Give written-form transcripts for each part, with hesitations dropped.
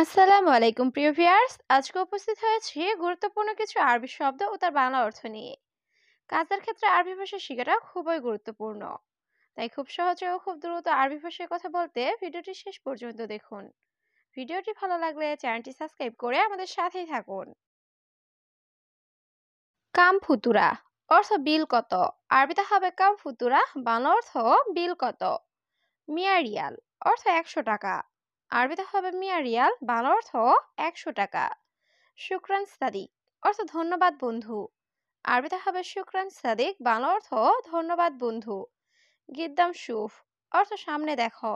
আসসালামু আলাইকুম প্রিয় ভিউয়ার্স, আজকে উপস্থিত হয়েছি গুরুত্বপূর্ণ কিছু আরবি শব্দ ও তার বাংলা অর্থ নিয়ে। কাজের ক্ষেত্রে আরবি ভাষা শেখাটা খুবই গুরুত্বপূর্ণ, তাই খুব সহজে ও খুব দ্রুত আরবি ভাষায় কথা বলতে ভিডিওটি শেষ পর্যন্ত দেখুন। ভিডিওটি ভালো লাগলে চ্যানেলটি সাবস্ক্রাইব করে আমাদের সাথেই থাকুন। কাম ফুতুরা অর্থ বিল কত? আরবিতে হবে কাম ফুতুরা, বাংলা অর্থ বিল কত। মিয়া রিয়াল অর্থ 100 টাকা, আরবিতে হবে মিয়া রিয়াল, বাংলা অর্থ 100 টাকা। শুকরান সাদিক অর্থ ধন্যবাদ বন্ধু, আরবিতে হবে শুকরান সাদিক, বাংলা অর্থ ধন্যবাদ বন্ধু। গিদ্দাম সুফ অর্থ সামনে দেখো,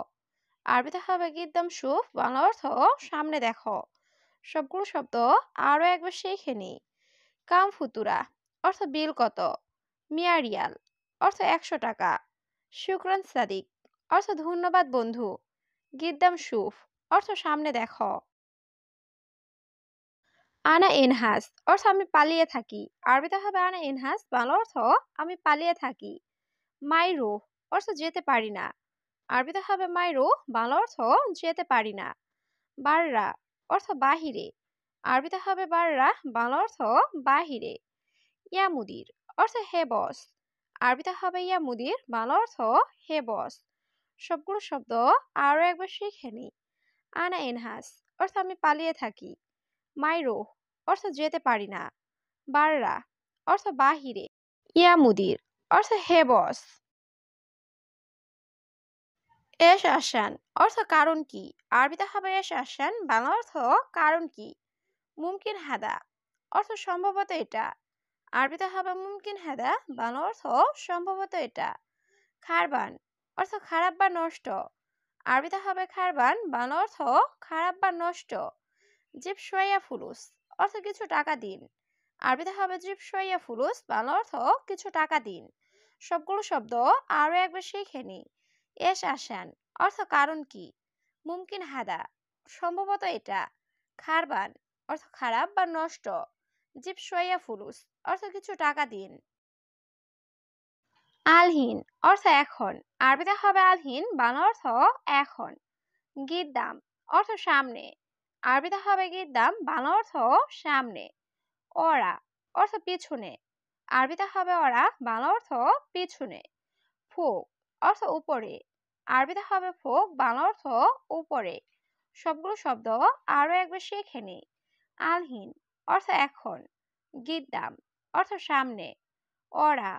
আরবিতে হবে গিদ্দাম সুফ, বাংলা অর্থ সামনে দেখো। সবগুলো শব্দ আরো একবার শিখে নিই। কাম ফুতুরা অর্থ বিল কত, মিয়া রিয়াল অর্থ 100 টাকা, শুকরান সাদিক অর্থ ধন্যবাদ বন্ধু, গিদ্দাম সুফ অর্থ সামনে দেখো। আনা এনহাস অর্থ আমি পালিয়ে থাকি, আরবিতে হবে আনা এনহাস, বাংলা অর্থ আমি পালিয়ে থাকি। মাইরু অর্থ যেতে পারি না, আরবিতে হবে মাইরু, বাংলা অর্থ যেতে পারি না। বাররা অর্থ বাহিরে, আরবিতে হবে বাররা, বাংলা অর্থ বাহিরে। ইয়া মুদির অর্থ হে বস, আরবিতে হবে ইয়া মুদির, বাংলা অর্থ হে বস। সবগুলো শব্দ আরো একবার শিখে নিই। আনা এনহাস অর্থ আমি পালিয়ে থাকি, মাইরো অর্থ যেতে পারি না, বাররা অর্থ বাহিরে, ইয়া মুদির অর্থ হে বস। এস আসান অর্থ কারণ কি, আরবিতে হবে এস আসান, বাংলা অর্থ কারণ কি। মুমকিন হাদা অর্থ সম্ভবত এটা, আরবিতে হবে মুমকিন হাদা, বাংলা অর্থ সম্ভবত এটা। খারবান অর্থ খারাপ বা নষ্ট, আরবিতে হবে খারবান, বাংলা অর্থ খারাপ বা নষ্ট। জিব শোয়া ফুলুস অর্থ কিছু টাকা দিন, আরবিতে হবে জিব শোয়া ফুলুস, বাংলা অর্থ কিছু টাকা দিন। সবগুলো শব্দ আরো একবার শিখে নিই। এস আসান অর্থ কারণ কি, মুমকিন হাদা সম্ভবত এটা, খারবান অর্থ খারাপ বা নষ্ট, জিব শোয়া ফুলুস অর্থ কিছু টাকা দিন। আলহিন অর্থ এখন, আরবিতে হবে আলহিন, বাংলা অর্থ এখন। গিদ্দাম অর্থ সামনে, আরবিতে হবে গিদ্দাম, বাংলা অর্থ সামনে। অরা অর্থ পিছনে, আরবিতে হবে অরা, বাংলা অর্থ পিছনে। ফোক অর্থ উপরে, আরবিতে হবে ফোক, বাংলা অর্থ উপরে। সবগুলো শব্দ আরো একবার শিখে নিই। আলহিন অর্থ এখন, গিদ্দাম অর্থ সামনে, অরা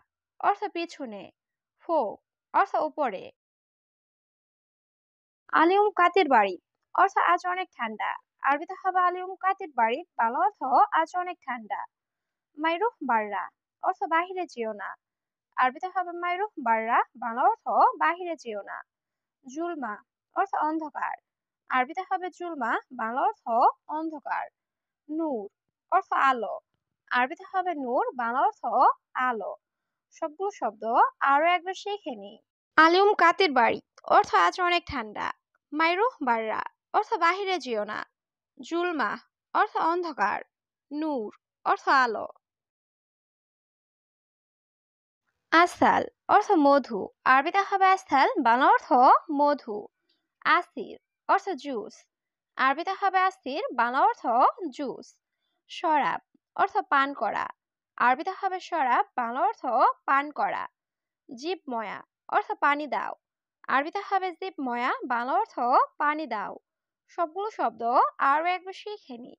অর্থ পিছনে, ফোক অর্থ উপরে। আলিউম কাতির বাড়ি অর্থ আজ অনেক ঠান্ডা, আরবিতে হবে আলিউম কাতির বাড়ি, বাংলা অর্থ আজ অনেক ঠান্ডা। মাইরুহ বাররা অর্থ বাহিরে যেও না, আরবিতে হবে মাইরুহ বাররা, বাংলা অর্থ বাহিরে যেও না। জুলমা অর্থ অন্ধকার, আরবিতে হবে জুলমা, বাংলা অর্থ অন্ধকার। নূর অর্থ আলো, আরবিতে হবে নূর, বাংলা অর্থ আলো। সবগুলো শব্দ আরো একবার শিখে নিই। আলিউম কাতির বাড়ি অর্থ আজ অনেক ঠান্ডা, মাইরুহ বাররা অর্থ বাহিরে যেও না, জুলমা অর্থ অন্ধকার, নূর অর্থ আলো। আসাল অর্থ মধু, আরবিতে হবে আসাল, বাংলা অর্থ মধু। আসির অর্থ জুস, আরবিতে হবে আসির, বাংলা অর্থ জুস। শরাব অর্থ পান করা, আরবিতে হবে শরাব, বাংলা অর্থ পান করা। জিব ময়া অর্থ পানি দাও, আরবিতে হবে জিব ময়া, বাংলা অর্থ পানি দাও। সবগুলো শব্দ আরো একবার শিখে নি।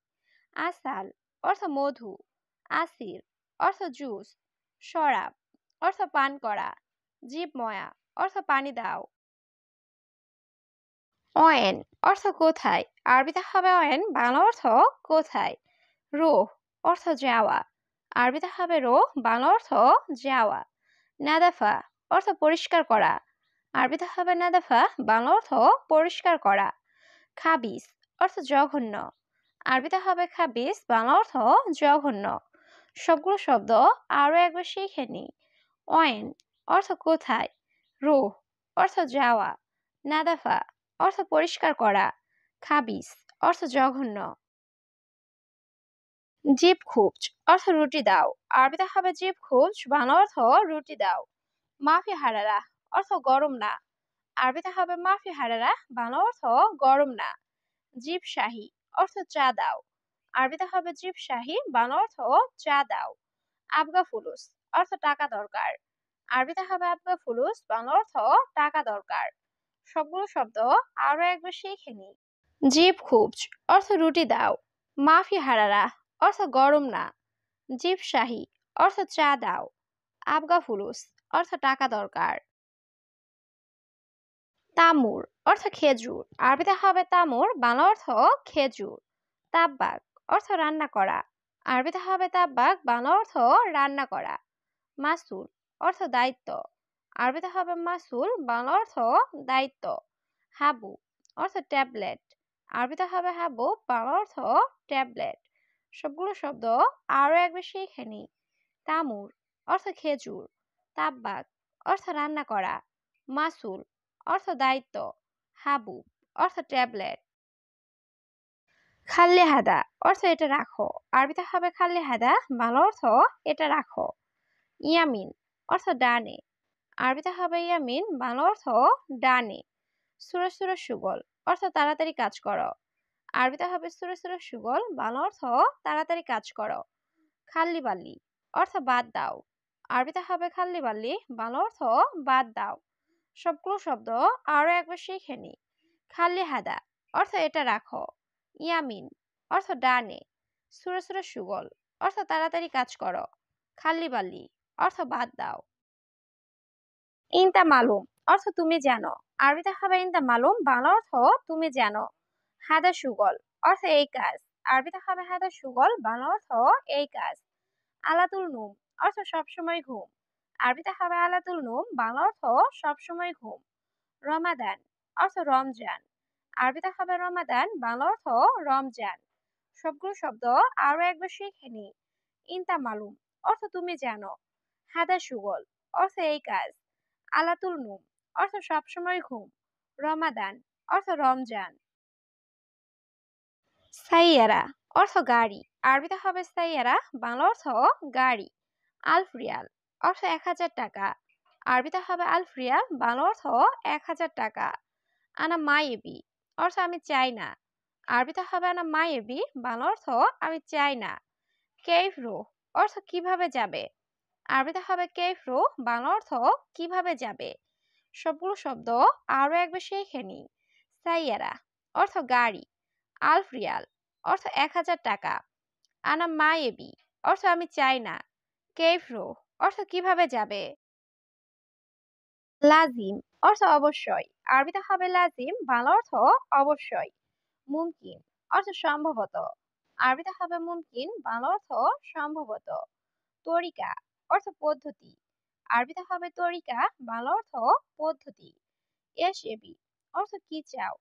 আসাল অর্থ মধু, আসির অর্থ জুস, শরাব অর্থ পান করা, জিব ময়া অর্থ পানি দাও। অয়েন অর্থ কোথায়, আরবিতে হবে অয়েন, বাংলা অর্থ কোথায়। রোহ অর্থ যাওয়া, আরবিতে হবে রোহ, বাংলা অর্থ যাওয়া। নাদাফা অর্থ পরিষ্কার করা, আরবিতে হবে নাদাফা, বাংলা অর্থ পরিষ্কার করা। খাবিস অর্থ জঘন্য, আরবিতে হবে খাবিস, বাংলা অর্থ জঘন্য। সবগুলো শব্দ আরো একবার শিখে নি। অয়েন অর্থ কোথায়, রোহ অর্থ যাওয়া, নাদাফা অর্থ পরিষ্কার করা, খাবিস অর্থ জঘন্য। জিব খুবজ অর্থ রুটি দাও, আরবিতে হবে জিব খুবজ, বাংলা অর্থ রুটি দাও। মাফি হারারা অর্থ গরম না, আরবিতে হবে মাফি হারারা, বাংলা অর্থ গরম না। জিব শাহী অর্থ চা দাও। আরবিতে হবে জিব শাহি, বাংলা অর্থ চা দাও। আবগা ফুলুস অর্থ টাকা দরকার। আরবিতে হবে আবগা ফুলুস, বাংলা অর্থ টাকা দরকার। সবগুলো শব্দ আরো একবার শিখে নিই। জিব খুবজ অর্থ রুটি দাও। মাফি হারারা অর্থ গরম না। জিব শাহি অর্থ চা দাও। আবগা ফুলুস অর্থ টাকা দরকার। তামুর অর্থ খেজুর। আরবিতে হবে তামুর, বাংলা অর্থ খেজুর। তাব্বাক অর্থ রান্না করা। আরবিতে হবে তাব্বাক, বাংলা অর্থ রান্না করা। মাসুল অর্থ দায়িত্ব। আরবিতে হবে মাসুল, বাংলা অর্থ দায়িত্ব। হাবু অর্থ ট্যাবলেট। আরবিতে হবে হাবু, বাংলা অর্থ ট্যাবলেট। সবগুলো শব্দ আরো একবার শিখে নিই। তামুর অর্থ খেজুর। তাব্বাক অর্থ রান্না করা। মাসুল অর্থ দায়িত্ব। হাবু অর্থ ট্যাবলেট। খাল্লে হাদা অর্থ এটা রাখো। আরবিতে হবে খাল্লে হাদা, বাংলা অর্থ এটা রাখো। ইয়ামিন অর্থ ডানে। আরবিতে হবে ইয়ামিন, বাংলা অর্থ ডানে। সুরে সুরে সুগল অর্থ তাড়াতাড়ি কাজ করো। আরবিতে হবে সুরে সুরে সুগল, বাংলা অর্থ তাড়াতাড়ি কাজ করো। খাল্লি বাল্লি অর্থ বাদ দাও। আরবিতে হবে খাল্লি বাল্লি, বাংলা অর্থ বাদ দাও। সবগুলো শব্দ আরো একবার শিখে নি। খাল্লি হাদা অর্থ এটা রাখো। ইয়ামিন অর্থ ডানে। সুরে সুরে সুগল অর্থ তাড়াতাড়ি কাজ করো। খাল্লি বাল্লি অর্থ বাদ দাও। ইনতা মালুম অর্থ তুমি জানো। আরবিতে হবে ইনতা মালুম, বাংলা অর্থ তুমি জানো। হাদা সুগল অর্থ এই কাজ। আরবিতে হবে হাদা সুগল, বাংলা অর্থ এই কাজ। আলাতুল নুম অর্থ সবসময় ঘুম। আরবিতে হবে আলাতুল নুম, বাংলা অর্থ সবসময় ঘুম। রমাদান অর্থ রমজান। আরবিতে হবে রমাদান, বাংলা অর্থ রমজান। সবগুলো শব্দ আরো একবার শিখে নি। ইনতা মালুম অর্থ তুমি জানো। হাদা সুগল অর্থ এই কাজ। আলাতুল নুম অর্থ সবসময় ঘুম। রমাদান অর্থ রমজান। সাইয়ারা অর্থ গাড়ি। আরবিতে হবে সাইয়ারা, বাংলা অর্থ গাড়ি। আলফ রিয়াল অর্থ 1000 টাকা। আরবিতে হবে আলফ রিয়াল, বাংলা অর্থ 1000 টাকা। আনা মাইবি অর্থ আমি চাই না। আরবিতে হবে আনা মাইবি, বাংলা অর্থ আমি চাই না। কেইফ রো অর্থ কিভাবে যাবে। আরবিতে হবে কেইফ রো, বাংলা অর্থ কিভাবে যাবে। সবগুলো শব্দ আরো একবার শিখে নিই। সাইয়ারা অর্থ গাড়ি। আলফ রিয়াল অর্থ 1000 টাকা। আনা মায়েবি অর্থ আমি চাই না। কেইফ রো অর্থ কিভাবে যাবে। লাজিম অর্থ অবশ্যই। আরবিতে হবে লাজিম, বাংলা অর্থ অবশ্যই। মুমকিন অর্থ সম্ভবত। আরবিতে হবে মুমকিন, বাংলা অর্থ সম্ভবত। তরিকা অর্থ পদ্ধতি। আরবিতে হবে তরিকা, বাংলা অর্থ পদ্ধতি। এসএবি অর্থ কি চাও।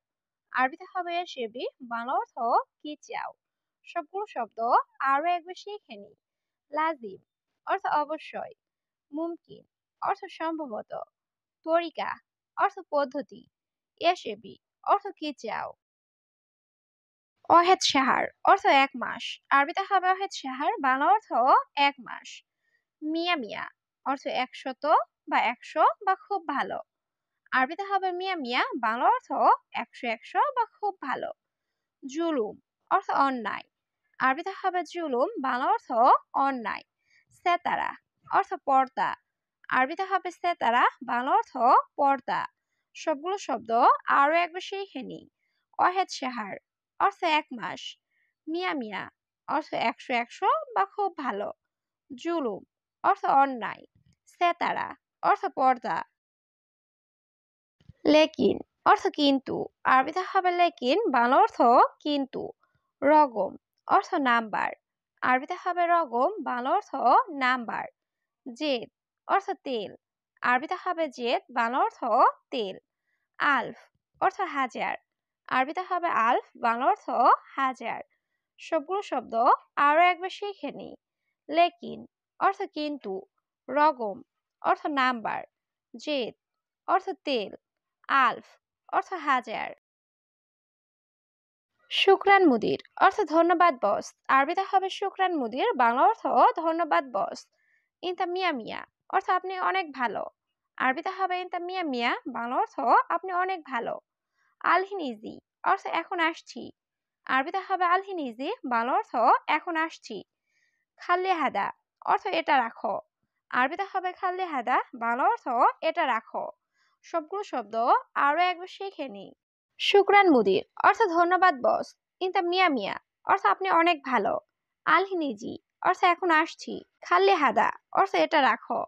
আরবিতে হবে এসএবি, বাংলা অর্থ কি চাও। সবগুলো শব্দ আরো একবার শিখে নিই। লাজিম অর্থ অবশ্যই। মুমকিন অর্থ সম্ভবত। তরিকা অর্থ পদ্ধতি। এসএবি অর্থ কি চাও। অহেদ সাহার অর্থ 1 মাস। আরবিতে হবে অহেদ সাহার, বাংলা অর্থ 1 মাস। মিয়া মিয়া অর্থ 100 বা 100 বা খুব ভালো। আরবিতে হবে মিয়া মিয়া, বাংলা অর্থ 100 100 বা খুব ভালো। জুলুম অর্থ অন্যায়। আরবিতে হবে জুলুম, বাংলা অর্থ অন্যায়। সেতারা অর্থ পর্দা। আরবিতে হবে সেতারা, বাংলা অর্থ পর্দা। সবগুলো শব্দ আরো একবার শিখে নিই। অহেদ সাহার অর্থ 1 মাস। মিয়া মিয়া অর্থ 100 100 বা খুব ভালো। জুলুম অর্থ অন্যায়। সেতারা অর্থ পর্দা। লেকিন অর্থ কিন্তু। আরবিতে হবে লেকিন, বাংলা অর্থ কিন্তু। রগম অর্থ নাম্বার। আরবিতে হবে রগম, বাংলা অর্থ নাম্বার। জেদ অর্থ তেল। আরবিতে হবে জেদ, বাংলা অর্থ তেল। আলফ অর্থ হাজার। আরবিতে হবে আলফ, বাংলা অর্থ হাজার। সবগুলো শব্দ আরো একবার শিখে নিই। লেকিন অর্থ কিন্তু। রগম অর্থ নাম্বার। জেদ অর্থ তেল। আলফ অর্থ হাজার। শুকরান মুদির অর্থ ধন্যবাদ বস। আরবিতে হবে শুকরান মুদির, বাংলা অর্থ ধন্যবাদ বস। ইনতা মিয়া মিয়া অর্থ আপনি অনেক ভালো। আরবিতে হবে ইনতা মিয়া মিয়া, বাংলা অর্থ আপনি অনেক ভালো। আলহিন ইজি অর্থ এখন আসছি। আরবিতে হবে আলহিনিজি, বাংলা অর্থ এখন আসছি। খাল্লি হাদা অর্থ এটা রাখো। আরবিতে হবে খাল্লি হাদা, বাংলা অর্থ এটা রাখো। সবগুলো শব্দ আরো একবার শিখে নিই। শুকরান মুদির অর্থ ধন্যবাদ বস। ইনতা মিয়া মিয়া অর্থ আপনি অনেক ভালো। আলহিনিজি অর্থ এখন আসছি। খাল্লি হাদা অর্থ এটা রাখো।